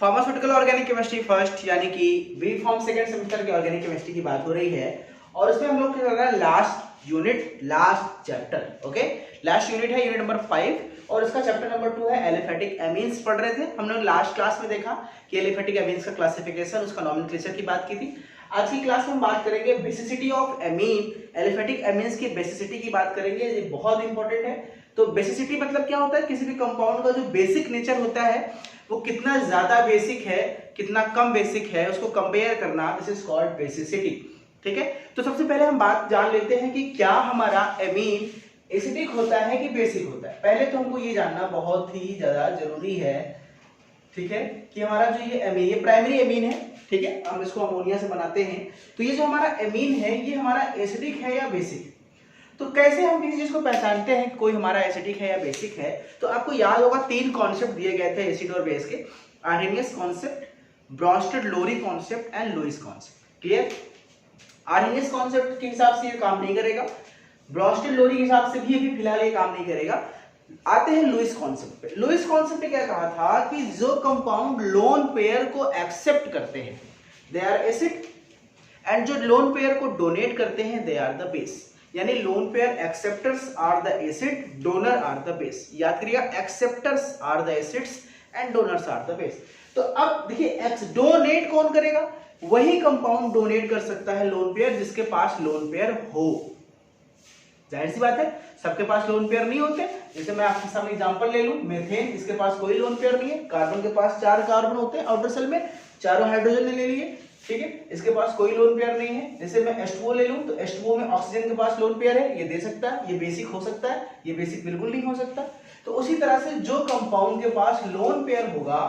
Pharmaceutical organic chemistry first यानी कि B form second semester के ऑर्गेनिक केमिस्ट्री की बात हो रही है और उसमें हम लोग क्या कर रहे हैं last unit last chapter. Okay, last unit है यूनिट नंबर 5 और इसका चैप्टर नंबर 2 है एलिफेटिक एमीन्स पढ़ रहे थे। हमने लास्ट क्लास में देखा कि एलिफेटिक एमीन्स का क्लासिफिकेशन, उसका नॉमेनक्लेचर की बात की थी। आज की क्लास में हम बात करेंगे basicity of amine, aliphatic amines की बेसिसिटी की बात करेंगे। ये बहुत इंपॉर्टेंट है। तो बेसिसिटी मतलब क्या होता है, किसी भी कंपाउंड का जो बेसिक नेचर होता है वो कितना ज्यादा बेसिक है कितना कम बेसिक है उसको कंपेयर करना, दिस इज कॉल्ड बेसिसिटी। ठीक है, तो सबसे पहले हम बात जान लेते हैं कि क्या हमारा एमीन एसिडिक होता है कि बेसिक होता है। पहले तो हमको ये जानना बहुत ही ज्यादा जरूरी है, ठीक है, कि हमारा जो ये एमीन, ये प्राइमरी एमीन है, ठीक है, हम इसको अमोनिया से बनाते हैं। तो ये जो हमारा एमीन है ये हमारा एसिडिक है या बेसिक। तो कैसे हम किसी चीज को पहचानते हैं कि कोई हमारा एसिडिक है या बेसिक है। तो आपको याद होगा 3 कॉन्सेप्ट दिए गए थे एसिड और बेस के, Arrhenius concept, Bronsted Lowry concept and Lewis concept. Clear? Arrhenius concept के हिसाब से ये काम नहीं करेगा, ब्रॉन्स्टेड-लोरी के हिसाब से भी अभी फिलहाल ये काम नहीं करेगा। आते हैं लुईस कॉन्सेप्ट पे। लुईस कॉन्सेप्ट ने क्या कहा था कि जो कंपाउंड लोन पेयर को एक्सेप्ट करते हैं दे आर एसिड एंड जो लोन पेयर को डोनेट करते हैं दे आर द बेस। यानी lone pair acceptors are the acid, donor are the base. याद करिएगा, acceptors are the acids and donors are the base. तो अब देखिए एक्स डोनेट कौन करेगा, वही कंपाउंड डोनेट कर सकता है लोन पेयर जिसके पास लोन पेयर हो। जाहिर सी बात है सबके पास लोन पेयर नहीं होते। जैसे मैं आपके सामने एग्जांपल ले लूं, मीथेन, इसके पास कोई लोन पेयर नहीं है। कार्बन के पास 4 कार्बन होते हैं आउटर शेल में, चारों हाइड्रोजन ने ले लिए, ठीक है, इसके पास कोई लोन पेयर नहीं है। जैसे मैं H2O ले लूं तो H2O में ऑक्सीजन के पास लोन पेयर है, ये दे सकता है, ये बेसिक हो सकता है, ये बेसिक बिल्कुल नहीं हो सकता। तो उसी तरह से जो कंपाउंड के पास लोन पेयर होगा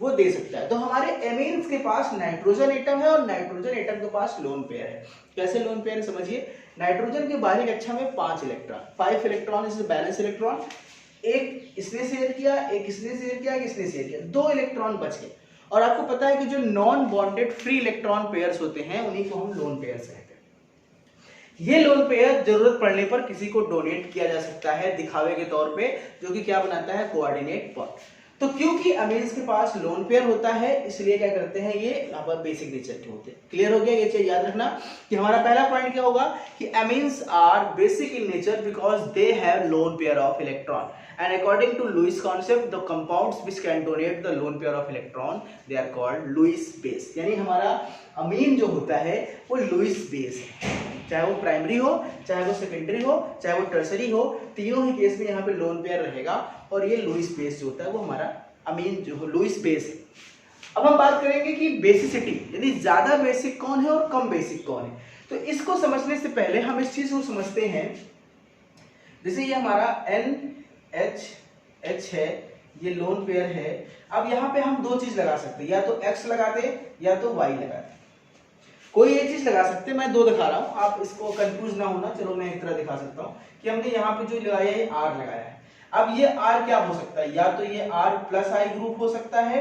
वो दे सकता है। तो हमारे एमीन्स के पास नाइट्रोजन एटम है और नाइट्रोजन एटम के पास लोन पेयर है। कैसे लोन पेयर है समझिए, नाइट्रोजन के बाहरी कक्षा में 5 electron, 5 electron is balance electron, एक इसने शेयर किया, एक इसने शेयर किया, एक इसने शेयर किया, 2 इलेक्ट्रॉन बच गए। और आपको पता है कि जो non bonded free electron pairs होते हैं उन्हीं को हम लोन पेयर्स कहते हैं। ये लोन पेयर जरूरत पड़ने पर किसी को डोनेट किया जा सकता है दिखावे के तौर पे, जो कि क्या बनाता है, कोऑर्डिनेट बॉन्ड। तो क्योंकि अमीन्स के पास लोन पेयर होता है इसलिए क्या करते हैं, ये यहाँ पर बेसिक नेचर के होते हैं। क्लियर हो गया? ये चीज याद रखना कि हमारा पहला पॉइंट क्या होगा कि amines are basic in nature because they have lone pair of electron and according to Lewis concept the compounds which can donate the lone pair of electron they are called Lewis base। यानी हमारा अमीन जो होता है वो Lewis base है, चाहे वो primary हो, चाहे वो सेकेंडरी हो, चाहे वो टर्सरी हो, तीनों ही केस में यहाँ पे लोन पेयर रहेगा और ये लुईस बेस जो होता है वो हमारा अमीन जो लुईस बेस है। अब हम बात करेंगे कि बेसिसिटी, यानी ज्यादा बेसिक कौन है और कम बेसिक कौन है। तो इसको समझने से पहले हम इस चीज को समझते हैं। जैसे ये हमारा NH है, ये लोन पेयर है। अब यहाँ पे हम 2 चीज लगा सकते हैं, या तो X लगा दे या तो Y लगा दे, कोई एक चीज लगा सकते हैं। मैं 2 दिखा रहा हूँ, आप इसको कंफ्यूज ना होना। चलो मैं एक तरह दिखा सकता हूँ कि हमने यहाँ पे जो लगाया है R लगाया है। अब ये R क्या हो सकता है, या तो ये R प्लस I ग्रुप हो सकता है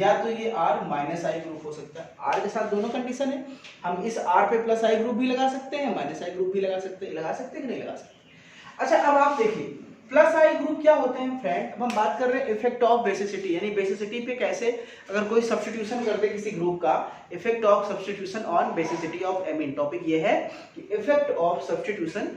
या तो ये R माइनस I ग्रुप हो सकता है। R के साथ दोनों कंडीशन है, हम इस R पे प्लस I ग्रुप भी लगा सकते हैं, माइनस I ग्रुप भी लगा सकते हैं कि नहीं लगा सकते। अच्छा, अब आप देखिए प्लस आई ग्रुप क्या होते हैं फ्रेंड। अब हम बात कर रहे हैं इफेक्ट ऑफ बेसिसिटी, यानी बेसिसिटी पे कैसे अगर कोई सब्स्टिट्यूशन करते किसी ग्रुप का, effect of substitution on basicity of amine. Topic ये है कि effect of substitution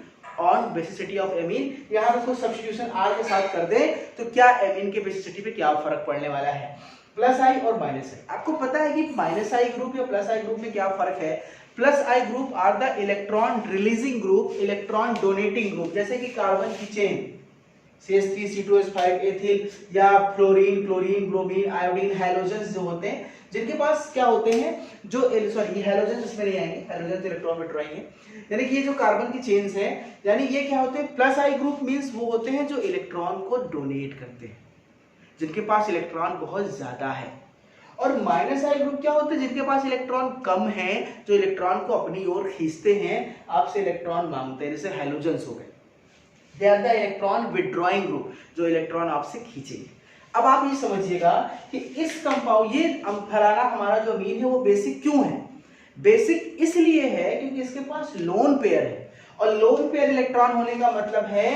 on basicity of amine. यहाँ पे कोई सब्स्टिट्यूशन आर के साथ कर दे तो क्या एमीन के बेसिसिटी पे क्या फर्क पड़ने वाला है, प्लस आई और माइनस आई। आपको पता है कि माइनस आई ग्रुप या प्लस आई ग्रुप में क्या फर्क है। Plus I group are the electron releasing group, electron donating group. जैसे कि कार्बन की चेन CH3 C2H5 एथिल या fluorine, chlorine, bromine, iodine, halogens जो होते हैं जिनके पास क्या होते हैं, जो सॉरी ये हैलोजन इसमें नहीं आएंगे, हैलोजन इलेक्ट्रॉन विड्रॉइंग है। यानी कि ये जो कार्बन की चेन्स हैं, यानी ये क्या होते हैं, प्लस आई ग्रुप मींस वो होते हैं जो इलेक्ट्रॉन को डोनेट करते हैं, जिनके पास इलेक्ट्रॉन बहुत ज्यादा है। और माइनस आई ग्रुप क्या होते हैं, जिनके पास इलेक्ट्रॉन कम है, जो इलेक्ट्रॉन को अपनी ओर खींचते हैं, आपसे इलेक्ट्रॉन मांगते हैं, जैसे हैलोजन्स हो गए। They are the electron withdrawing group, जो इलेक्ट्रॉन आपसे खींचेंगे। अब आप ये समझिएगा कि इस कंपाउंड, ये फलाना हमारा जो अमीन है वो बेसिक क्यों है। बेसिक इसलिए है क्योंकि इसके पास लोन पेयर है, और लोन पेयर इलेक्ट्रॉन होने का मतलब है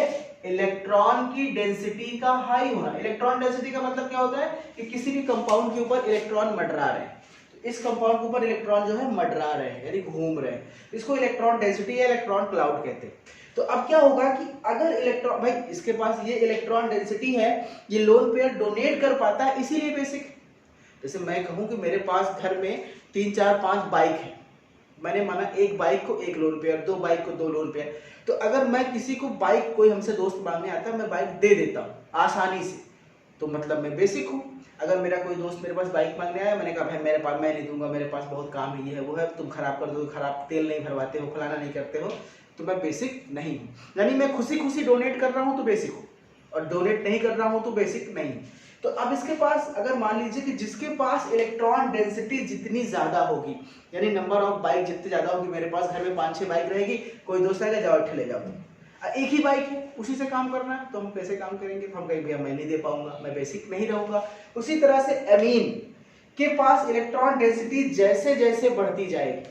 इलेक्ट्रॉन की डेंसिटी का हाई होना। इलेक्ट्रॉन डेंसिटी का मतलब क्या होता है कि किसी भी कंपाउंड के ऊपर इलेक्ट्रॉन मंडरा रहे हैं, तो इस कंपाउंड के ऊपर इलेक्ट्रॉन जो है मंडरा रहे हैं यानी घूम रहे हैं, इसको इलेक्ट्रॉन डेंसिटी या इलेक्ट्रॉन क्लाउड कहते हैं। तो अब क्या होगा कि अगर इलेक्ट्रॉन, भाई इसके पास ये इलेक्ट्रॉन डेंसिटी है, ये लोन पेयर डोनेट कर पाता है, इसीलिए बेसिक। जैसे मैं कहूं कि मेरे पास घर में 3 4 5 बाइक है, मैंने माना एक बाइक को एक लोन पेयर, 2 बाइक को 2 लोन पेयर, तो अगर मैं किसी को बाइक, कोई हमसे दोस्त मांगने आता है, मैं बाइक दे देता हूँ आसानी से, तो मतलब मैं बेसिक हूँ। अगर मेरा कोई दोस्त मेरे पास बाइक मांगने आया, मैंने कहा भाई मेरे पास, मैं नहीं दूंगा, मेरे पास बहुत काम है, ये है वो है, तुम खराब कर दो, खराब तेल नहीं भरवाते हो, फलाना नहीं करते हो, तो मैं बेसिक नहीं हूँ। यानी मैं खुशी खुशी डोनेट कर रहा हूँ तो बेसिक हूँ, और डोनेट नहीं कर रहा हूँ तो बेसिक नहीं। तो अब इसके पास अगर मान लीजिए कि जिसके पास इलेक्ट्रॉन डेंसिटी जितनी ज्यादा होगी, यानी नंबर ऑफ बाइक जितनी ज्यादा होगी, मेरे पास घर में 5 6 बाइक रहेगी, कोई दोस्त आएगा, जाओ ठेले जाओ, एक ही बाइक है, उसी से काम करना है, तो हम कैसे काम करेंगे? हम कहेंगे भैया मैं नहीं दे पाऊंगा, मैं बेसिक नहीं रहूंगा। उसी तरह से एमीन के पास इलेक्ट्रॉन डेंसिटी जैसे जैसे बढ़ती जाएगी,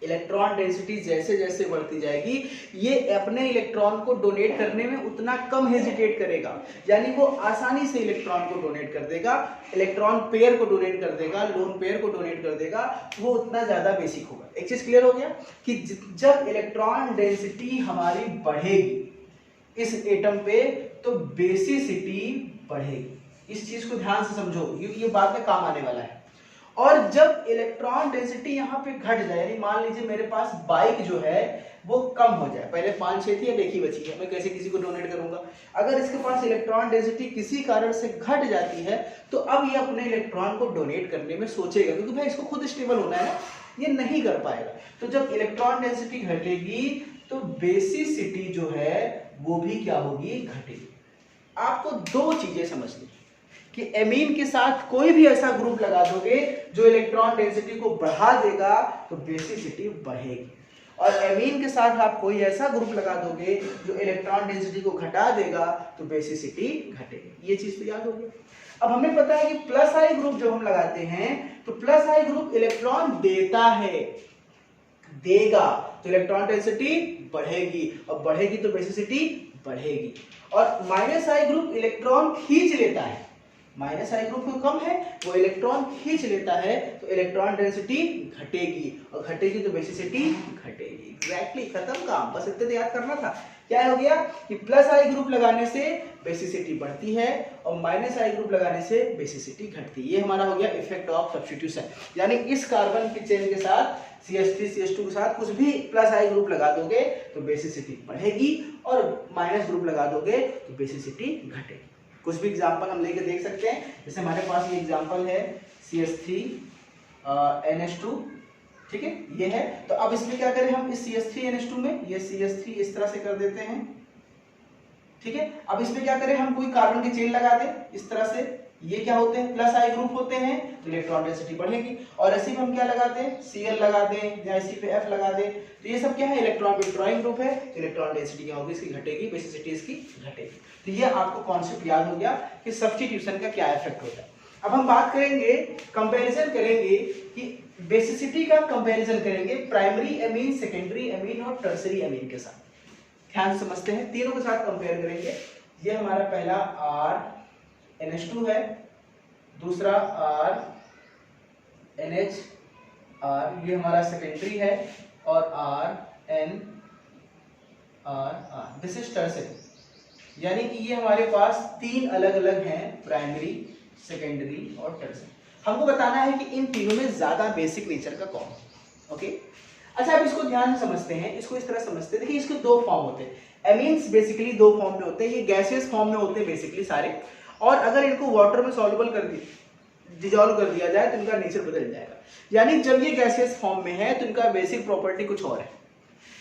इलेक्ट्रॉन डेंसिटी जैसे जैसे बढ़ती जाएगी, ये अपने इलेक्ट्रॉन को डोनेट करने में उतना कम हेजिटेट करेगा, यानी वो आसानी से इलेक्ट्रॉन को डोनेट कर देगा, इलेक्ट्रॉन पेयर को डोनेट कर देगा, लोन पेयर को डोनेट कर देगा, वो उतना ज्यादा बेसिक होगा। एक चीज क्लियर हो गया कि जब इलेक्ट्रॉन डेंसिटी हमारी बढ़ेगी इस एटम पे, तो बेसिसिटी बढ़ेगी। इस चीज को ध्यान से समझो, ये बाद में काम आने वाला है। और जब इलेक्ट्रॉन डेंसिटी यहाँ पे घट जाए, यानी मान लीजिए मेरे पास बाइक जो है वो कम हो जाए, पहले 5 6 थी, अब एक ही बची है, मैं कैसे किसी को डोनेट करूंगा? अगर इसके पास इलेक्ट्रॉन डेंसिटी किसी कारण से घट जाती है, तो अब ये अपने इलेक्ट्रॉन को डोनेट करने में सोचेगा, क्योंकि भाई इसको खुद स्टेबल होना है ना, ये नहीं कर पाएगा। तो जब इलेक्ट्रॉन डेंसिटी घटेगी तो बेसिसिटी जो है वो भी क्या होगी? घटेगी। आपको 2 चीजें समझनी कि एमीन के साथ कोई भी ऐसा ग्रुप लगा दोगे जो इलेक्ट्रॉन डेंसिटी को बढ़ा देगा तो बेसिसिटी बढ़ेगी, और एमीन के साथ आप कोई ऐसा ग्रुप लगा दोगे जो इलेक्ट्रॉन डेंसिटी को घटा देगा तो बेसिसिटी घटेगी। ये चीज तो याद हो गई। अब हमें पता है कि प्लस आई ग्रुप जब हम लगाते हैं तो प्लस आई ग्रुप इलेक्ट्रॉन देता है, देगा तो इलेक्ट्रॉन डेंसिटी बढ़ेगी, और बढ़ेगी तो बेसिसिटी बढ़ेगी। और माइनस आई ग्रुप इलेक्ट्रॉन खींच लेता है, माइनस आई ग्रुप जो कम है वो इलेक्ट्रॉन खींच लेता है, तो इलेक्ट्रॉन डेंसिटी घटेगी, और घटेगी तो बेसिसिटी घटेगी। एग्जैक्टली खत्म काम, बस इतना याद करना था। क्या हो गया कि प्लस आई ग्रुप लगाने से बेसिसिटी बढ़ती है और माइनस आई ग्रुप लगाने से बेसिसिटी घटती है। ये हमारा हो गया इफेक्ट ऑफ सब्स्टिट्यूशन, यानी इस कार्बन की चेन के साथ CH3 CH2 के साथ कुछ भी प्लस आई ग्रुप लगा दोगे तो बेसिसिटी बढ़ेगी, और माइनस ग्रुप लगा दोगे तो बेसिसिटी घटेगी। कुछ भी एग्जांपल हम लेके देख सकते हैं, जैसे हमारे पास ये एग्जांपल है CH3 NH2, ठीक है, ये है। तो अब इसमें क्या करें हम, इस CH3 NH2 में ये CH3 इस तरह से कर देते हैं, ठीक है। अब इसमें क्या करें हम, कोई कार्बन की चेन लगा दें इस तरह से, ये क्या होते हैं? प्लस आई ग्रुप होते हैं, तो इलेक्ट्रॉन डेंसिटी बढ़ेगी। और इसी में हम क्या लगाते हैं? Cl लगा दें या इसी पे F लगा दें, तो ये सब क्या है? इलेक्ट्रॉन विथड्रॉइंग ग्रुप है, तो इलेक्ट्रॉन डेंसिटी क्या होगी? इसकी घटेगी, बेसिसिटी इसकी घटेगी। तो ये आपको कॉन्सेप्ट याद हो गया कि सब्स्टिट्यूशन का क्या इफेक्ट होता है। अब हम बात करेंगे, कंपैरिजन करेंगे कि बेसिसिटी का कंपैरिजन करेंगे प्राइमरी एमीन, सेकेंडरी एमीन और टर्सरी एमीन के साथ। ध्यान समझते हैं, तीनों के साथ कंपेयर करेंगे। ये हमारा पहला R NH2 है, दूसरा RNH, ये हमारा सेकेंडरी है, और RNR, दिस इज टर्सरी। यानी कि ये हमारे पास 3 अलग अलग हैं, प्राइमरी, सेकेंडरी और टर्सरी। हमको बताना है कि इन तीनों में ज्यादा बेसिक नेचर का कौन है। ओके, अच्छा अब इसको ध्यान से समझते हैं, इसको इस तरह समझते हैं। देखिए इसके 2 फॉर्म होते हैं, एमीन्स बेसिकली 2 फॉर्म में होते हैं, ये गैसियस फॉर्म में होते हैं बेसिकली सारे, और अगर इनको वाटर में सॉल्युबल कर डिजॉल्व कर दिया जाए तो इनका नेचर बदल जाएगा। यानी जब ये गैसियस फॉर्म में है तो इनका बेसिक प्रॉपर्टी कुछ और है,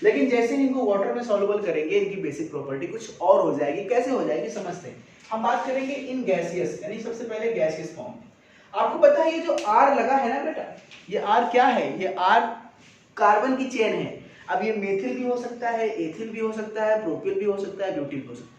लेकिन जैसे इनको वाटर में सॉल्युबल करेंगे इनकी बेसिक प्रॉपर्टी कुछ और हो जाएगी। कैसे हो जाएगी समझते हैं। हम बात करेंगे इन गैसियस, यानी सबसे पहले गैसियस फॉर्म। आपको पता है ये जो R लगा है ना बेटा, ये R क्या है? ये R कार्बन की चेन है। अब ये मेथिल भी हो सकता है, एथिल भी हो सकता है, प्रोपिल भी हो सकता है, ब्यूटिल भी हो सकता है।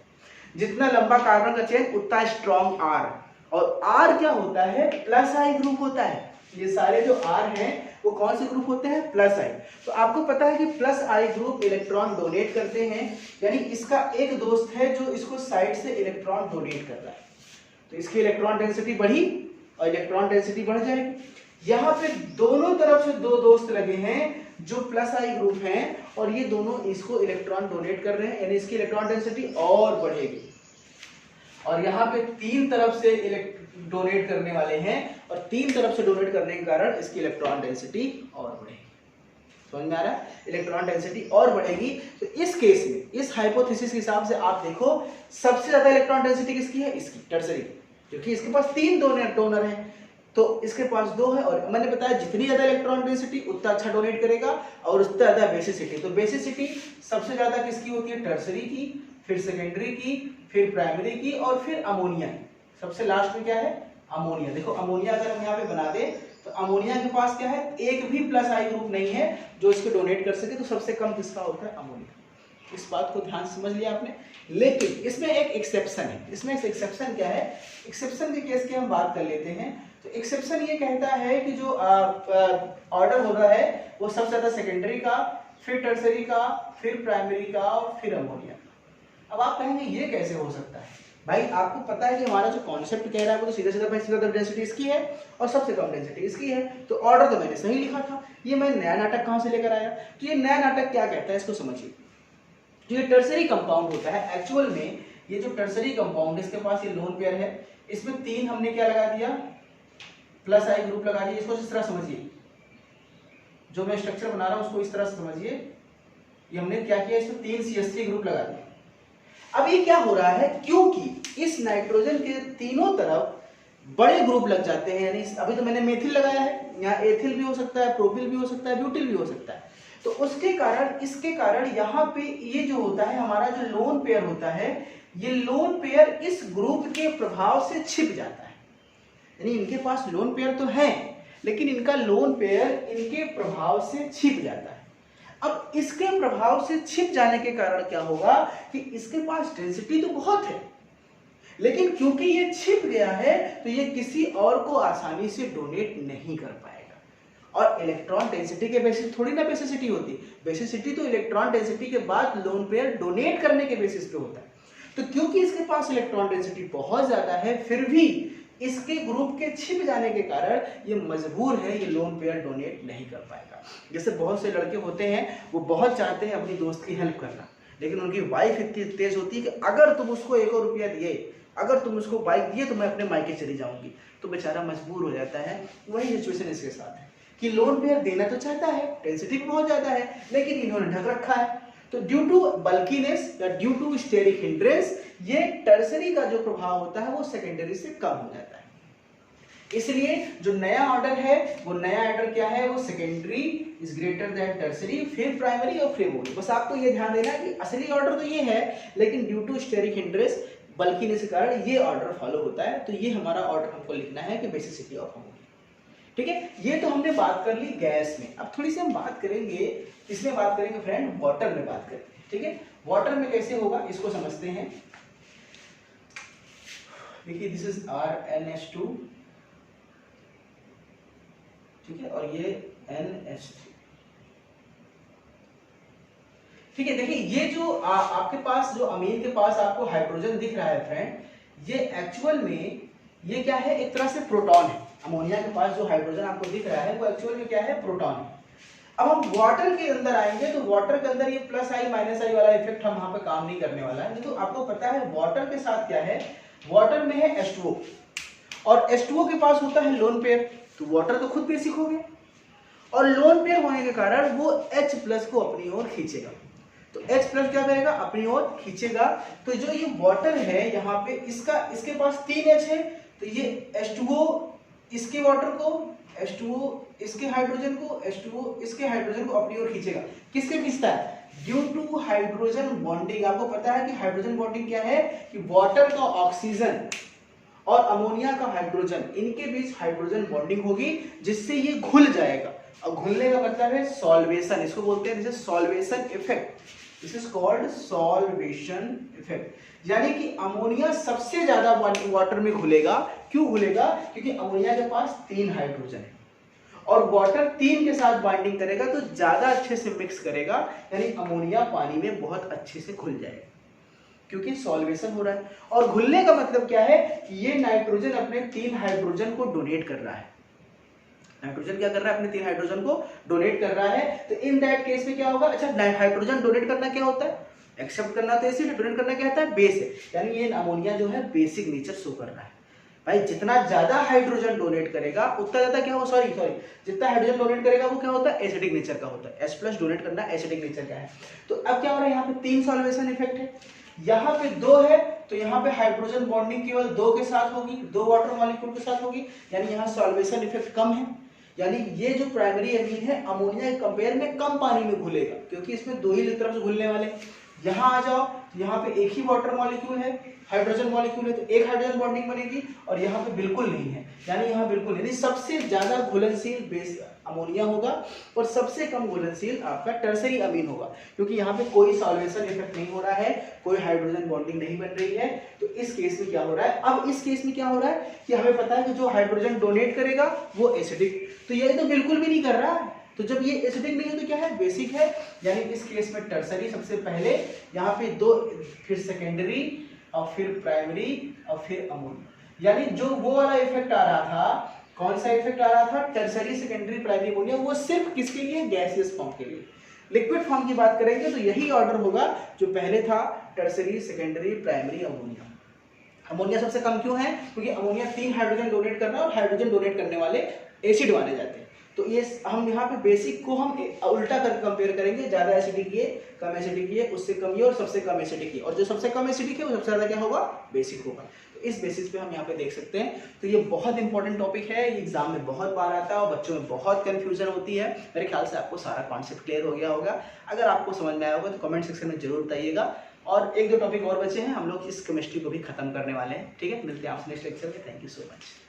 जितना लंबा कार्बन का चेन उतना स्ट्रॉन्ग R, और R क्या होता है? प्लस आई ग्रुप होता है। ये सारे जो R हैं वो कौन से ग्रुप होते हैं, प्लस आई। तो आपको पता है कि plus I group electron donate करते हैं, यानी इसका एक दोस्त है जो इसको साइड से इलेक्ट्रॉन डोनेट कर रहा है, तो इसकी इलेक्ट्रॉन डेंसिटी बढ़ी और इलेक्ट्रॉन डेंसिटी बढ़ जाएगी। यहाँ पे दोनों तरफ से दो दोस्त लगे हैं जो प्लस आई ग्रुप हैं और ये दोनों इसको इलेक्ट्रॉन डोनेट कर रहे हैं, यानी इसकी इलेक्ट्रॉन डेंसिटी और बढ़ेगी। और यहाँ पे तीन तरफ से डोनेट करने वाले हैं और तीन तरफ से डोनेट करने के कारण इसकी इलेक्ट्रॉन डेंसिटी और बढ़ेगी। समझ में आ रहा है, इलेक्ट्रॉन डेंसिटी और बढ़ेगी। तो इस केस में, इस हाइपोथेसिस के हिसाब से आप देखो सबसे ज्यादा इलेक्ट्रॉन डेंसिटी किसकी है, इसकी, टर्सरी, क्योंकि इसके पास तीन डोनर है, तो इसके पास दो है। और मैंने बताया जितनी ज्यादा इलेक्ट्रॉन डेंसिटी उतना अच्छा डोनेट करेगा और उतना ज्यादा बेसिसिटी। तो बेसिसिटी सबसे ज्यादा किसकी होती है, टर्सरी की, फिर सेकेंडरी की, फिर प्राइमरी की और फिर अमोनिया की। सबसे लास्ट में क्या है, अमोनिया। देखो अमोनिया अगर हम यहाँ पे बना दे तो अमोनिया के पास क्या है, एक भी प्लस आई ग्रुप नहीं है जो इसको डोनेट कर सके, तो सबसे कम किसका होता है, अमोनिया। इस बात को ध्यान समझ लिया आपने। लेकिन इसमें एक एक्सेप्शन है। इसमें एक्सेप्शन क्या है, एक्सेप्शन के केस की हम बात कर लेते हैं। तो एक्सेप्शन ये कहता है कि जो ऑर्डर हो रहा है वो सबसे ज्यादा सेकेंडरी का, फिर टर्सरी का, फिर प्राइमरी का और फिर अमोनिया। अब आप कहेंगे ये कैसे हो सकता है, भाई आपको पता है कि हमारा जो कॉन्सेप्ट कह रहा है वो तो सीधा सीधा भाई सीधा डेंसिटी इसकी है और सबसे कम डेंसिटी इसकी है, तो ऑर्डर तो मैंने सही लिखा था। ये मैं नया नाटक कहाँ से लेकर आया, तो ये नया नाटक क्या कहता है इसको समझिए। जो ये टर्सरी कंपाउंड होता है, एक्चुअल में ये जो टर्सरी कंपाउंड है इसके पास ये लोन पेयर है, इसमें तीन हमने क्या लगा दिया, प्लस आई ग्रुप लगा दिया। इसको इस तरह समझिए, जो मैं स्ट्रक्चर बना रहा हूं उसको इस तरह से समझिए। ये हमने क्या किया, इसमें तीन CH3 ग्रुप लगा दिया। अब ये क्या हो रहा है, क्योंकि इस नाइट्रोजन के तीनों तरफ बड़े ग्रुप लग जाते हैं, यानी अभी तो मैंने मेथिल लगाया है, यहाँ एथिल भी हो सकता है, प्रोपिल भी हो सकता है, ब्यूटिल भी हो सकता है, तो उसके कारण, इसके कारण यहाँ पे ये जो होता है हमारा जो लोन पेयर होता है, ये लोन पेयर इस ग्रुप के प्रभाव से छिप जाता है। यानी इनके पास लोन पेयर तो है लेकिन इनका लोन पेयर इनके प्रभाव से छिप जाता है। अब इसके प्रभाव से छिप जाने के कारण क्या होगा कि इसके पास डेंसिटी तो बहुत है, लेकिन क्योंकि ये छिप गया है तो ये किसी और को आसानी से डोनेट नहीं कर पाएगा। और इलेक्ट्रॉन डेंसिटी के बेसिस थोड़ी ना बेसिसिटी होती, बेसिसिटी तो इलेक्ट्रॉन डेंसिटी के बाद लोन पेयर डोनेट करने के बेसिस पे होता है। तो क्योंकि इसके पास इलेक्ट्रॉन डेंसिटी बहुत ज्यादा है, फिर भी इसके ग्रुप के छिप जाने के कारण ये मजबूर है, ये लोन पेयर डोनेट नहीं कर पाएगा। जैसे बहुत से लड़के होते हैं वो बहुत चाहते हैं अपनी दोस्त की हेल्प करना, लेकिन उनकी वाइफ इतनी तेज होती है कि अगर तुम उसको 1 और रुपया दिए, अगर तुम उसको बाइक दिए तो मैं अपने मायके चली जाऊंगी, तो बेचारा मजबूर हो जाता है। वही सिचुएशन इसके साथ है कि लोन पेयर देना तो चाहता है, डेंसिटी भी बहुत ज्यादा है, लेकिन इन्होंने ढक रखा है। तो ड्यू टू बल्कीनेस या ड्यू टू स्टेरिक हिंड्रेंस, ये टर्सरी का जो प्रभाव होता है वो सेकेंडरी से कम हो जाता है। इसलिए जो नया ऑर्डर है, वो नया ऑर्डर क्या है, वो secondary is greater than tertiary, फिर प्राइमरी और फिर वोल्ट। बस आपको ये ध्यान देना है कि असली ऑर्डर तो ये है, लेकिन due to steric hindrance, bulkiness के कारण ये ऑर्डर फॉलो होता है। तो ये हमारा ऑर्डर हमको लिखना है कि बेसिसिटी ऑफ अमोनिया। ठीक है, ये तो हमने बात कर ली गैस में। अब थोड़ी सी हम बात करेंगे, इसमें बात करेंगे फ्रेंड वाटर में बात करेंगे। ठीक है, वाटर में कैसे होगा इसको समझते हैं। देखिए दिस इज RnH2, ठीक है, और ये NH3। ठीक है, देखिए ये जो आपके पास जो अमीन के पास आपको हाइड्रोजन दिख रहा है फ्रेंड, ये एक्चुअल में ये क्या है, एक तरह से प्रोटॉन है। अमोनिया के पास जो हाइड्रोजन आपको दिख रहा है वो एक्चुअल में क्या है, प्रोटॉन है। अब हम वाटर के अंदर आएंगे तो वाटर के अंदर ये प्लस आई माइनस आई वाला इफेक्ट हम वहां पे काम नहीं करने वाला है। तो आपको पता है वाटर के साथ क्या है, वाटर में है H2O और H2O के पास होता है लोन पेयर, तो वाटर तो खुद बेसिक हो गया और लोन पेयर होने के कारण वो H+ को अपनी ओर खींचेगा। तो H+ क्या करेगा, अपनी ओर खींचेगा। तो जो ये वाटर है यहाँ पे इसके पास 3H है, तो ये H2O इसके वाटर को, H2O इसके हाइड्रोजन को, H2O इसके हाइड्रोजन को अपनी ओर खींचेगा। किसके खींचता है, ड्यू टू हाइड्रोजन बॉन्डिंग। आपको पता है कि हाइड्रोजन बॉन्डिंग क्या है, कि वाटर का ऑक्सीजन और अमोनिया का हाइड्रोजन, इनके बीच हाइड्रोजन बॉन्डिंग होगी जिससे ये घुल जाएगा। और घुलने का मतलब है सॉल्वेशन, इसको बोलते हैं जैसे solvation effect, this is called solvation effect. यानी कि अमोनिया सबसे ज्यादा वाटर में घुलेगा। क्यों घुलेगा, क्योंकि अमोनिया के पास 3 हाइड्रोजन है। और वाटर 3 के साथ बाइंडिंग करेगा तो ज्यादा अच्छे से मिक्स करेगा, यानी अमोनिया पानी में बहुत अच्छे से घुल जाएगा क्योंकि सॉल्वेशन हो रहा है। और घुलने का मतलब क्या है कि ये नाइट्रोजन अपने 3 हाइड्रोजन को डोनेट कर रहा है। नाइट्रोजन क्या कर रहा है, अपने 3 हाइड्रोजन को डोनेट कर रहा है। तो इन दैट केस में क्या होगा, अच्छा हाइड्रोजन डोनेट करना क्या होता है, एक्सेप्ट करना तो एसिड, डोनेट करना क्या होता है, बेस है, यानी ये अमोनिया जो है बेसिक नेचर शो कर रहा है। भाई जितना ज्यादा हाइड्रोजन डोनेट करेगा उतना ज्यादा क्या होगा, सॉरी जितना हाइड्रोजन डोनेट करेगा वो क्या होता है, एसिडिक नेचर का होता है। H+ डोनेट करना एसिडिक नेचर का है। तो अब क्या हो रहा है, यहाँ पे 3 सॉल्वेशन इफेक्ट है, यहाँ पे 2 है, तो यहाँ पे हाइड्रोजन बॉन्डिंग केवल 2 के साथ होगी, 2 वाटर मॉलिक्यूल के साथ होगी, यानी यहाँ सॉल्वेशन इफेक्ट कम है। यानी ये जो प्राइमरी एमीन है अमोनिया के कंपेयर में कम पानी में घुलेगा क्योंकि इसमें 2 ही तरफ से घुलने वाले। यहाँ आ जाओ, यहाँ पे एक ही वाटर मॉलिक्यूल है, हाइड्रोजन मॉलिक्यूल है, तो एक हाइड्रोजन बॉन्डिंग बनेगी, और यहाँ पे बिल्कुल नहीं है, यानी यहाँ बिल्कुल नहीं। सबसे ज्यादा घुलनशील बेस अमोनिया होगा और सबसे कम घुलनशील आपका टर्सरी अमीन होगा, क्योंकि यहाँ पे कोई सॉल्वेशन इफेक्ट नहीं हो रहा है, कोई हाइड्रोजन बॉन्डिंग नहीं बन रही है। तो इस केस में क्या हो रहा है, अब इस केस में क्या हो रहा है कि हमें पता है कि जो हाइड्रोजन डोनेट करेगा वो एसिडिक, तो ये तो बिल्कुल भी नहीं कर रहा है। तो जब ये एसिडिक नहीं है तो क्या है, बेसिक है, यानी इस केस में टर्सरी सबसे पहले, यहाँ पे 2, फिर सेकेंडरी और फिर प्राइमरी और फिर अमोनिया। यानी जो वो वाला इफेक्ट आ रहा था, कौन सा इफेक्ट आ रहा था, टर्सरी सेकेंडरी प्राइमरी अमोनिया, वो सिर्फ किसके लिए, गैसियस फॉर्म के लिए। लिक्विड फॉर्म की बात करेंगे तो यही ऑर्डर होगा जो पहले था, tertiary secondary primary ammonia. Ammonia सबसे कम क्यों है, क्योंकि अमोनिया 3 हाइड्रोजन डोनेट करना और हाइड्रोजन डोनेट करने वाले एसिड माने जाते हैं। तो ये हम यहाँ पे बेसिक को हम उल्टा करके कंपेयर करेंगे, ज्यादा एसिडिक ये, कम एसिडिक ये, उससे कम ये, और सबसे कम एसिडिक ये, और जो सबसे कम एसिडिक है वो सबसे ज्यादा क्या होगा, बेसिक होगा। तो इस बेसिस पे हम यहाँ पे देख सकते हैं। तो ये बहुत इंपॉर्टेंट टॉपिक है, ये एग्जाम में बहुत बार आता है और बच्चों में बहुत कंफ्यूजन होती है। मेरे ख्याल से आपको सारा कॉन्सेप्ट क्लियर हो गया होगा। अगर आपको समझ में आया होगा तो कमेंट सेक्शन में जरूर बताइएगा। और 1-2 टॉपिक और बचे हैं, हम लोग इस केमिस्ट्री को भी खत्म करने वाले हैं। ठीक है, मिलते हैं आपसे नेक्स्ट लेक्चर में। Thank you so much.